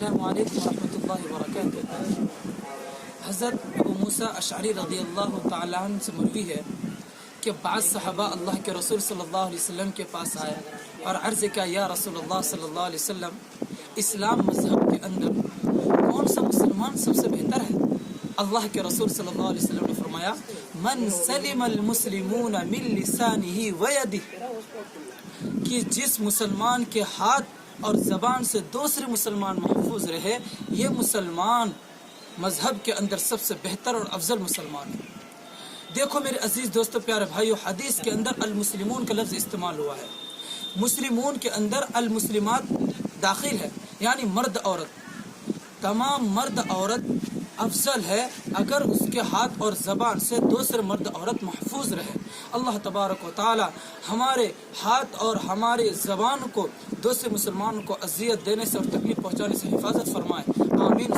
السلام علیکم ورحمۃ اللہ وبرکاتہ۔ حضرت ابو موسیٰ اشعری رضی اللہ تعالیٰ عنہ سے مروی ہے کہ بعض صحابہ اللہ کے رسول صلی اللہ علیہ وسلم کے پاس آئے اور عرض کیا، یا رسول اللہ صلی اللہ علیہ وسلم، اسلام مذہب کے اندر کون سا مسلمان سب سے بہتر ہے؟ اللہ کے رسول صلی اللہ علیہ وسلم نے فرمایا، من سلم المسلمون من لسانہ ویدہ، کہ جس مسلمان کے ہاتھ اور زبان سے دوسرے مسلمان محفوظ رہے، یہ مسلمان مذہب کے اندر سب سے بہتر اور افضل مسلمان ہے۔ دیکھو میرے عزیز دوستو، پیارے بھائیو، حدیث کے اندر المسلمون کا لفظ استعمال ہوا ہے۔ مسلمون کے اندر المسلمات داخل ہے، یعنی مرد عورت۔ تمام مرد عورت افضل ہے اگر اس کے ہاتھ اور زبان سے دوسرے مرد عورت محفوظ رہے۔ اللہ تبارک و تعالی ہمارے ہاتھ اور ہمارے زبان کو دوسرے مسلمان کو اذیت دینے سے اور تکلیف پہنچانے سے حفاظت فرمائے، آمین۔